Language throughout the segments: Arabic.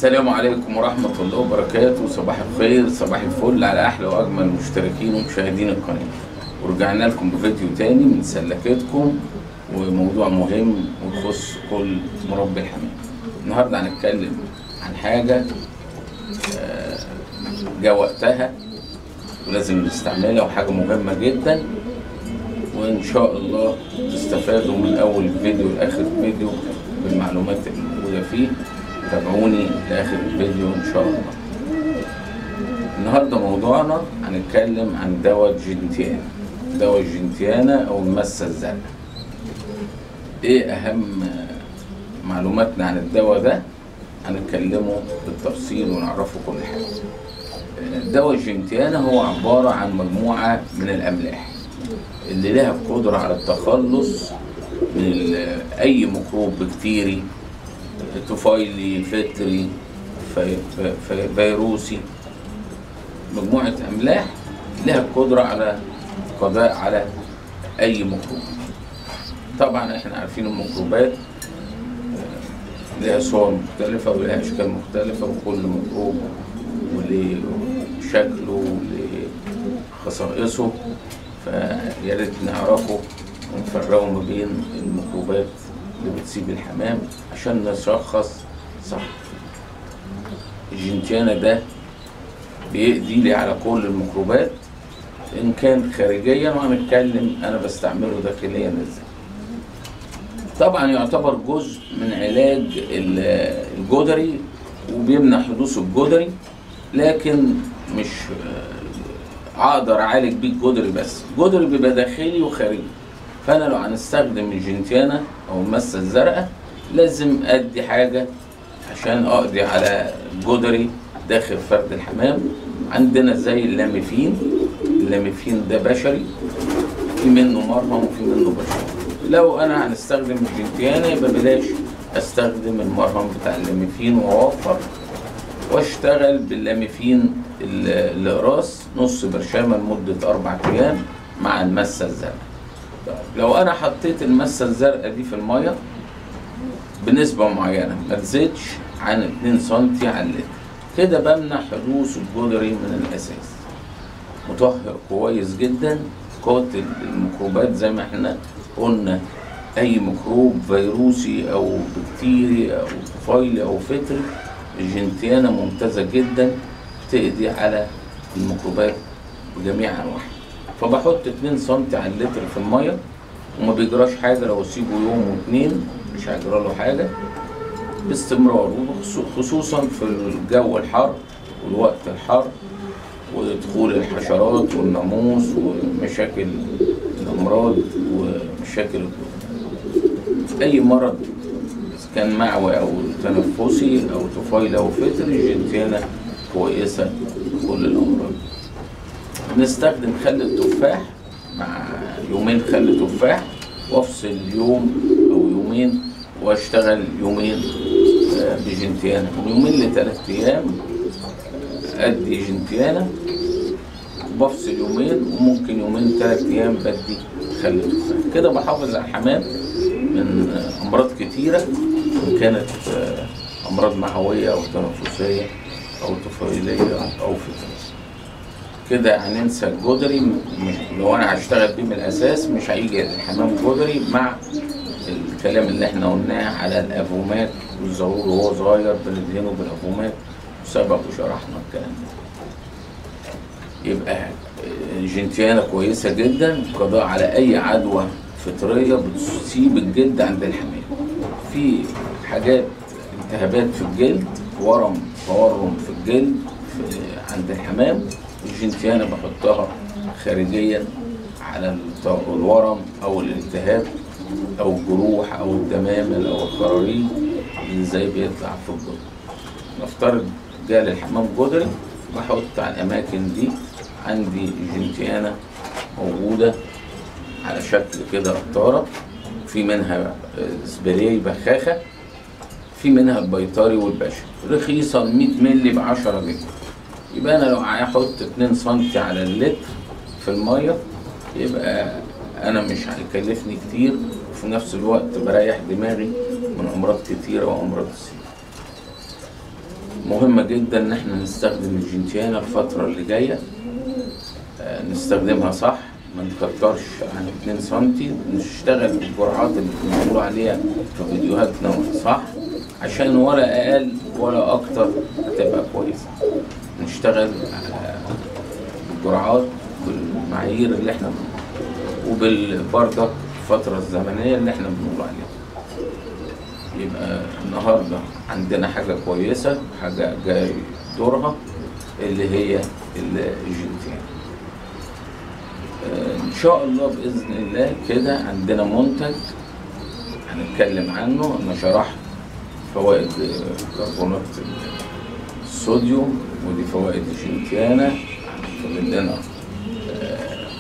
السلام عليكم ورحمة الله وبركاته. صباح الخير، صباح الفل على أحلى وأجمل مشتركين ومشاهدين القناة. ورجعنا لكم بفيديو تاني من سلكتكم وموضوع مهم ويخص كل مربي الحمام. النهاردة هنتكلم عن حاجة جاء وقتها ولازم نستعملها، وحاجة مهمة جدا، وإن شاء الله تستفادوا من أول فيديو لآخر فيديو بالمعلومات الموجودة فيه. تابعوني لآخر الفيديو إن شاء الله. النهاردة موضوعنا هنتكلم عن دواء الجنتيانا. دواء الجنتيانا أو المسة الزرقاء. إيه أهم معلوماتنا عن الدواء ده؟ هنتكلمه بالتفصيل ونعرفه كل حاجة. دواء الجنتيانا هو عبارة عن مجموعة من الأملاح اللي لها القدرة على التخلص من أي ميكروب بكتيري، طفيلي، فطري، فيروسي. مجموعة أملاح لها القدرة على القضاء على أي ميكروب. طبعا احنا عارفين الميكروبات لها صور مختلفة ولها أشكال مختلفة، وكل ميكروب وليه شكله وليه خصائصه، فيا ريت نعرفه ونفرقه ما بين الميكروبات اللي بتسيب الحمام عشان نشخص صح. الجنتيانا ده بيقضي لي على كل الميكروبات ان كان خارجيا، وهنتكلم انا بستعمله داخليا ازاي. طبعا يعتبر جزء من علاج الجدري وبيمنع حدوث الجدري، لكن مش اقدر اعالج بيه الجدري بس. الجدري بيبقى داخلي وخارجي، فانا لو هنستخدم الجنتيانا او المسة الزرقاء لازم ادي حاجة عشان اقضي على الجدري داخل فرد الحمام. عندنا زي اللاميفين. اللاميفين ده بشري، في منه مرهم وفي منه بشري. لو انا هنستخدم الجنتيانا يبقى بلاش استخدم المرهم بتاع اللاميفين واوفر، واشتغل باللاميفين الاقراص نص برشامة لمدة 4 أيام مع المسة الزرقاء. لو انا حطيت المسة الزرقاء دي في المية بنسبة معينة ما تزيدش عن 2 سم على اللتر، كده بمنع حدوث الجدري من الاساس. مطهر كويس جدا، قاتل الميكروبات زي ما احنا قلنا. اي ميكروب فيروسي او بكتيري او طفيلي او فطري، الجنتيانا ممتازة جدا تقضي على الميكروبات بجميع انواعها. فبحط 2 سم على اللتر في المية وما بيجراش حاجة. لو اسيبه يوم واتنين مش هيجرى له حاجة باستمرار، وخصوصا في الجو الحر والوقت الحر ودخول الحشرات والناموس ومشاكل الأمراض ومشاكل أي مرض كان معوي أو تنفسي أو طفيلي أو فطري. الجنتيانا كويسة كل الأمراض. بنستخدم خل التفاح مع يومين خل تفاح، وافصل يوم أو يومين واشتغل يومين بجنتيانا. من يومين ل3 أيام ادي جنتيانا وبفصل يومين، وممكن يومين 3 أيام بدي خل تفاح. كده بحافظ على الحمام من امراض كتيرة، ان كانت امراض معوية او تنفسية او طفيلية او فطرية. كده هننسى الجدري. لو انا هشتغل بيه من الاساس مش هيجي الحمام جدري، مع الكلام اللي احنا قلناه على الافومات والظهور وهو صغير بندهنه بالافومات، وسبق وشرحنا الكلام ده. يبقى الجنتيانا كويسة جدا قضاء على اي عدوى فطرية بتصيب الجلد عند الحمام. في حاجات التهابات في الجلد، ورم تورم في الجلد عند الحمام، الجنتيانا بحطها خارجيا على الورم او الالتهاب او الجروح او الدمامل او الخراريج اللي زي بيطلع في الجدر. نفترض جال الحمام جدري، بحط على الاماكن دي عندي جنتيانا موجودة على شكل كده قطارة، في منها سبراي بخاخة، في منها البيطري والبشري، رخيصة 100 مللي ب10 جنيه. يبقى انا لو هحط 2 سم على اللتر في المية يبقى انا مش هيكلفني كتير، وفي نفس الوقت بريح دماغي من امراض كتيرة وامراض السيل. مهمة جدا ان احنا نستخدم الجنتيانا الفترة اللي جاية، نستخدمها صح، ما نكترش عن 2 سنتي، نشتغل بالجرعات اللي بنقول عليها في فيديوهاتنا صح، عشان ولا اقل ولا اكتر هتبقى كويسة. نشتغل بالجرعات بالمعايير اللي احنا وبالبردك الفترة الزمنية اللي احنا بنقول عليها. يبقى النهارده عندنا حاجة كويسة، حاجة جاي دورها اللي هي الجنتيانا. ان شاء الله باذن الله كده عندنا منتج هنتكلم عنه. انا شرحت فوائد كربونات الصوديوم ودي فوائد الجنتيانا، عندنا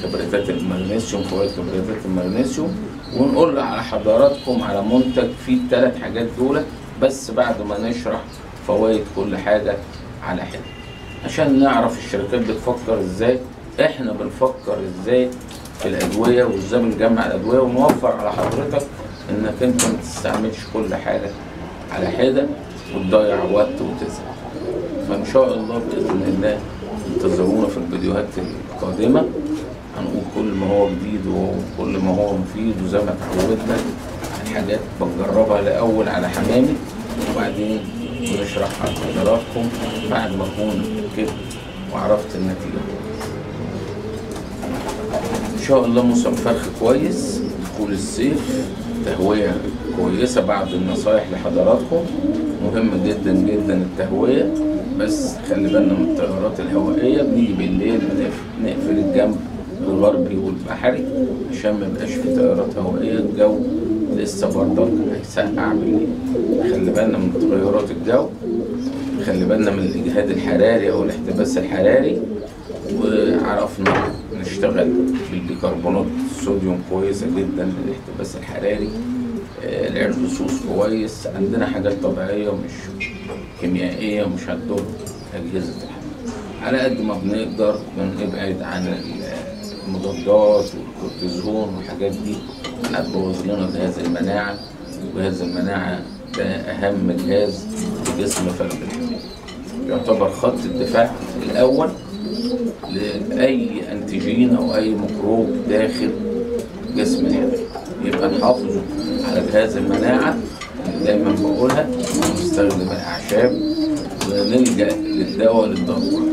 كبريتات المغنيسيوم، فوائد كبريتات المغنيسيوم، ونقول على حضراتكم على منتج فيه ال3 حاجات دول، بس بعد ما نشرح فوائد كل حاجة على حدة عشان نعرف الشركات بتفكر ازاي، احنا بنفكر ازاي في الادوية وازاي بنجمع الادوية، ونوفر على حضرتك انك انت ما تستعملش كل حاجة على حدة وتضيع وقت وتزهق. فان شاء الله باذن الله انتظرونا في الفيديوهات القادمة، هنقول كل ما هو جديد وكل ما هو مفيد، وزي ما اتعودنا الحاجات بنجربها الاول على حمامي وبعدين بنشرحها لحضراتكم بعد ما اكون اتاكدت وعرفت النتيجه. ان شاء الله موسم فرخ كويس، دخول الصيف، تهويه كويسه. بعض النصايح لحضراتكم، مهم جدا جدا التهويه، بس خلي بالنا من التيارات الهوائيه. بنيجي بالليل نقفل الجنب الغربي والبحري عشان ما يبقاش في تيارات هوائيه، الجو لسه برضك هيسقع بالليل. خلي بالنا من تغيرات الجو، خلي بالنا من الاجهاد الحراري او الاحتباس الحراري، وعرفنا نشتغل بالبيكربونات الصوديوم كويسه جدا للاحتباس الحراري. العرقسوس كويس، عندنا حاجات طبيعيه ومش كيميائيه ومش هتضر اجهزه الحمام. على قد ما بنقدر بنبعد عن المضادات والكورتيزون والحاجات دي اللي هتبوظ لنا جهاز المناعه، وجهاز المناعه ده اهم جهاز في جسم فرد الحمام، يعتبر خط الدفاع الاول لاي انتيجين او اي ميكروب داخل جسم الحمام. يبقى نحافظ على جهاز المناعه اللي دايما بقولها، ونستخدم الاعشاب ونلجا للدواء للضروره،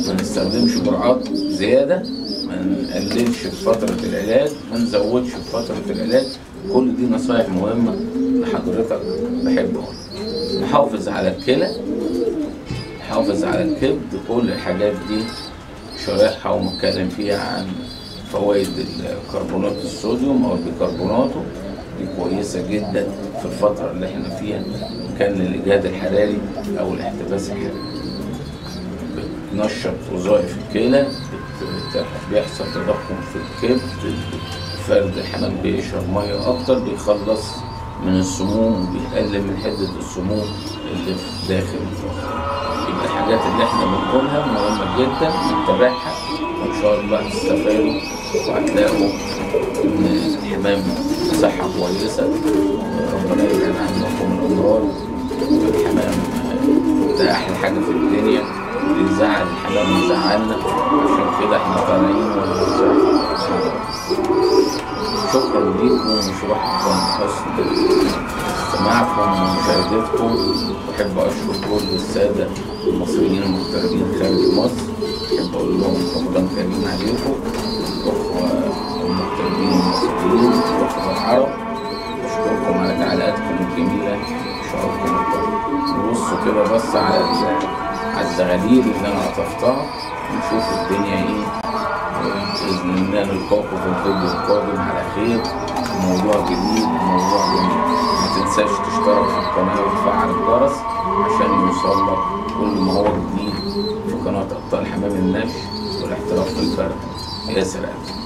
ما نستخدمش جرعات زياده، ما نقللش في فتره العلاج، ما نزودش في فتره العلاج. كل دي نصايح مهمه لحضرتك بحب اقولها. نحافظ على الكلى، نحافظ على الكبد، كل الحاجات دي شارحها ومتكلم فيها عن فوائد الكربونات الصوديوم او البيكربوناتو، دي كويسه جدا في الفتره اللي احنا فيها كان للاجهاد الحراري او الاحتباس الحراري. بتنشط وظائف الكلى، بيحصل تضخم في الكبد، فرد الحمام بيشرب ميه اكتر، بيخلص من السموم وبيقلل من حده السموم اللي في داخل الفرخ. يبقى الحاجات اللي احنا بنقولها مهمه جدا، نتبعها وان شاء الله هتستفادوا وهتلاقوا ان الحمام صحه كويسه، ربنا يبعد عنكم الامراض. والحمام ده احلى حاجه في الدنيا، اللي يزعل الحمام يزعلنا، عشان كده احنا طالعين شكرا ليكم وشكرا حسن استماعكم ومشاهدتكم. بحب اشكر كل الساده المصريين المغتربين خارج مصر، بحب اقول لهم رمضان كريم عليكم، والاخوه المغتربين المصريين والاخوه العرب. بشكركم على تعليقاتكم الجميله وشعوركم الطيب. نبصوا كده بص على الزغاليل اللي انا قطفتها ونشوف الدنيا ايه. باذن الله نلقاكم في الفيديو القادم على خير، موضوع جديد وموضوع جميل. ما تنساش تشترك في القناه وتفعل الجرس عشان يوصلك كل ما هو جديد في قناه ابطال حمام النشء والاحتراف في الفرد. يا سلام.